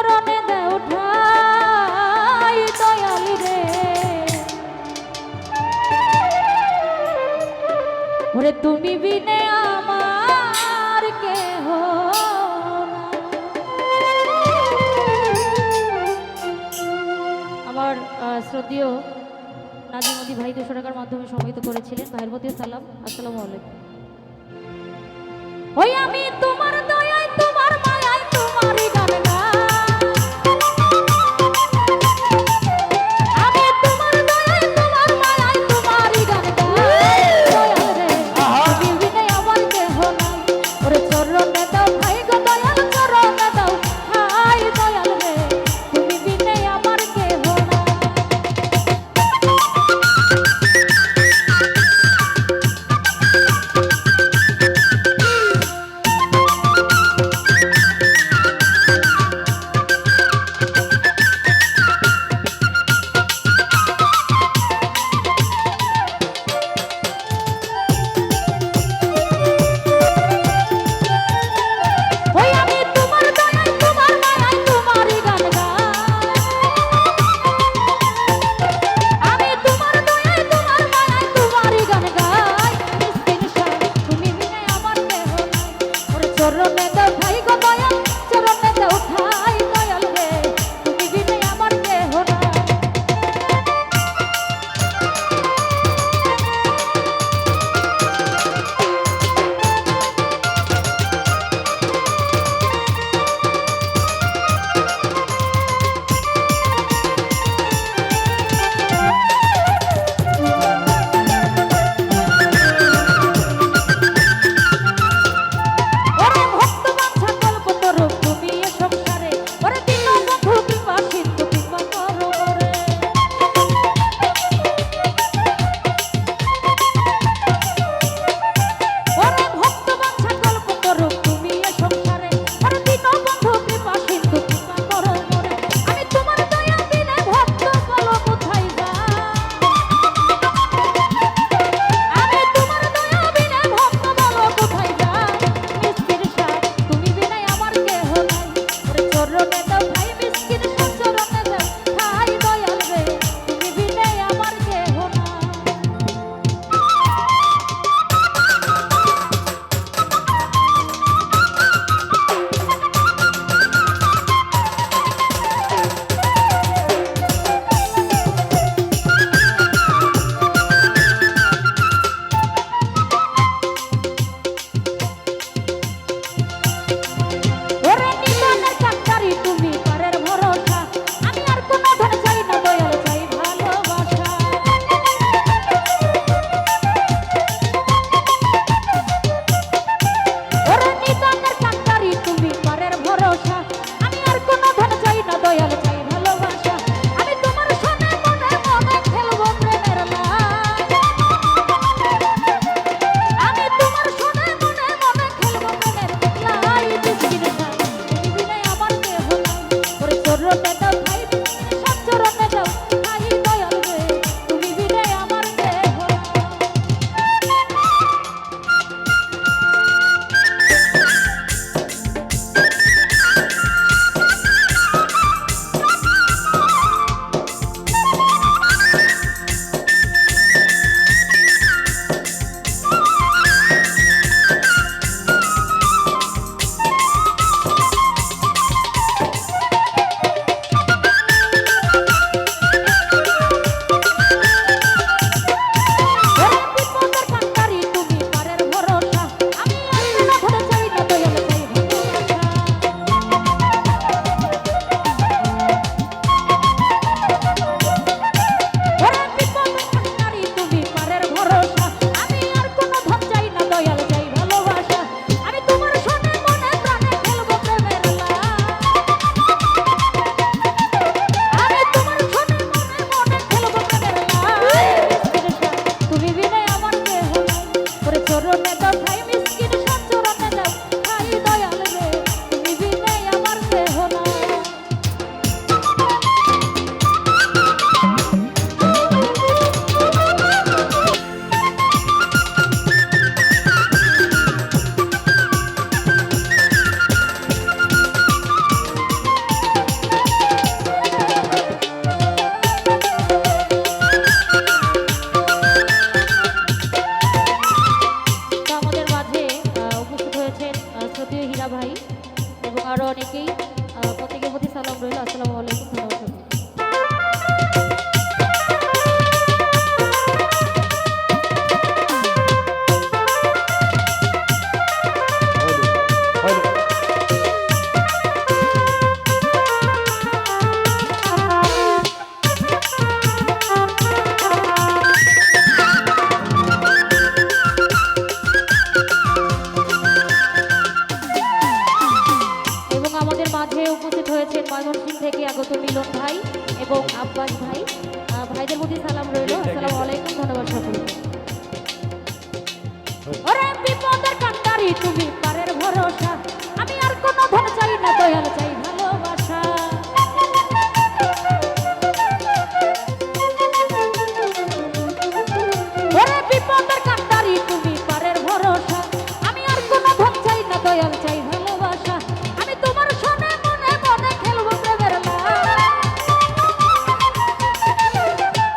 চরণে দেও ঠাই দয়াল রে। ওরে তুমি বিনে আমার কেহ না। আমার শ্রদ্ধেয় নাজিমুদ্দি ভাই 200 টাকার মাধ্যমে সম্মানিত করেছিলেন। ভাইয়ের প্রতি সালাম, আসসালামু আলাইকুম। ওই আমি তোমার দয়ায় তোমার মায়ায় তোমারই গান গাই, আমি তোমার দয়ায় তোমার মায়ায় তোমারই গান গাই। দয়াল রে তুমি বিনে আমার কেহ নাই, ওরে চরণে দাও ভাই গো দয়াল চরণে দাও ঠাই দয়াল রে তুমি বিনে আমার কেহ নাই। ওই আমি তোমার দয়ায় তোমার মায়ায় তোমারই গান গাই, আমি তোমার দয়ায় তোমার মায়ায় তোমারই গান গাই। মিসকিন শাহ তুমি বিনে আমার কেহ নাই, ওরে চরণে দাও ঠাই গো দয়াল চরণে দাও ঠাই দয়াল রে তুমি বিনে আমার কেহ নাই। ওরে ভক্ত বাঞ্ছা কল্পতরু তুমি এ সংসারে, যদিও হীরা ভাই এবং আরো অনেকেই প্রত্যেকের প্রতি সালাম রইল। আসসালামু আলাইকুম, ধন্যবাদ। আমাদের মাঝে উপস্থিত হয়েছেন ময়মনসিংহ থেকে আগত মিলন ভাই এবং আব্বাস ভাই। ভাইদের প্রতি সালাম রইল। আসসালামু আলাইকুম, ধন্যবাদ সকলকে। ওরে বিপদের কান্ডারি তুমি পারের ভরসা, আমি আর কোনো ধন চাই না, দয়াল চাই ভালোবাসা। ওরে বিপদের কান্ডারি তুমি পারের ভরসা, আমি আর কোনো ধন চাই না, দয়াল চাই ভালোবাসা। আমি তোমার সনে মনে মনে খেলবো প্রেমের লাল,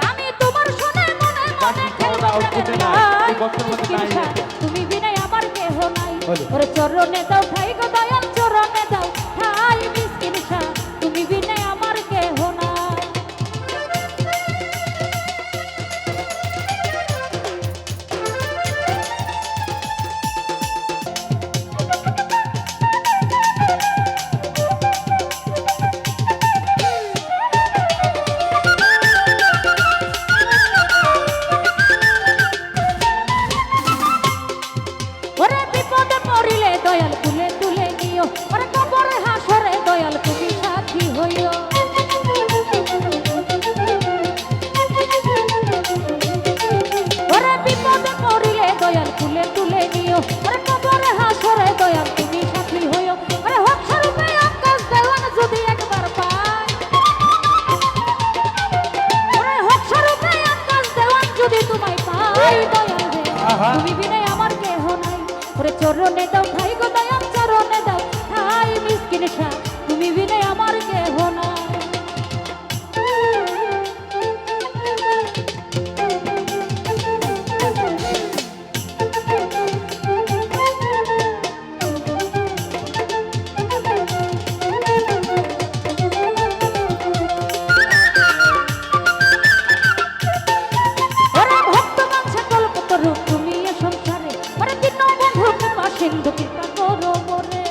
আমি তোমার সনে মনে মনে খেলবো প্রেমের লাল। তুমি বিনে আমার কেহ নাই, ওরে চরণে দাও ঠাই গো দয়াল, চরণে দাও ঠাই মিসকিন শাহ, তুমি বিনে আমার কেহ নাই। ওরে বিপদে পড়িলে দয়াল তুলে তুলে নিও, ওরে কবরে হাসরে দয়াল তুমি সাথী হইও। ওরে বিপদে পড়িলে দয়াল তুলে তুলে নিও, ওরে কবরে হাসরে দয়াল তুমি সাথী হইও। ওরে হক স্বরূপে আকাশ দেওয়ান যদি একবার পাই, ওরে হক স্বরূপে আকাশ দেওয়ান যদি তোমায় পাই, দয়াল রে তুমি বিনে আমার কেহ নাই। ওরে চরণে দাও ঠাই গো দয়াল, চরণে দাও ঠাই মিসকিন শাহ, তুমি বিনে আমার কেহ নাই। ওরে ভক্তবান সকল কতরূপ তুমি এ সংসারে, ওরে দিন বন্ধু কৃপা সিন্ধু কৃপা করো মোরে।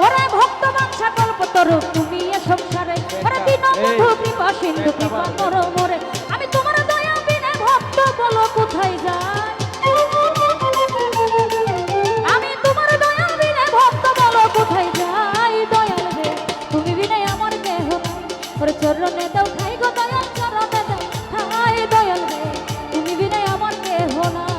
ওরে ভক্তবান সকল কতরূপ তুমি এ সংসারে, ওরে দিন বন্ধু কৃপা সিন্ধু কৃপা করো মোরে। আমি তোমার দয়া বিনে ভক্ত বলো কোথায় যায়, আমি তোমার দয়া বিনে ভক্ত বলো কোথায় যায়, দয়াল রে তুমি বিনে আমার কেহ নাই। ওরে চরণে দাও ঠাই গো দয়াল, চরণে দাও ঠাই, দয়াল রে তুমি বিনে আমার কেহ নাই।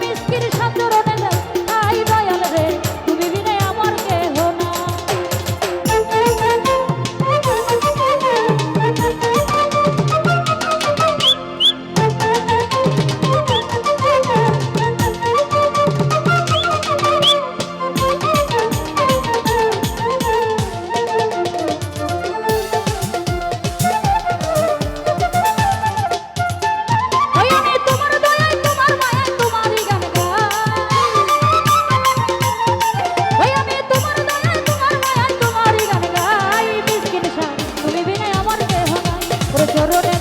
মিষ্টির সব চরণে যাই আই দয়াল রে তুমি বিনে আমার কেহ নাই। ওই আমি তোমার দয়ায় তোমার মায়ায় তোমারই গান গাই। ওই আমি তোমার দয়ায় তোমার মায়ায় তোমারই গান গাই। মিসকিন শাহ তুমি বিনে আমার কেহ নাই। ওরে চরণে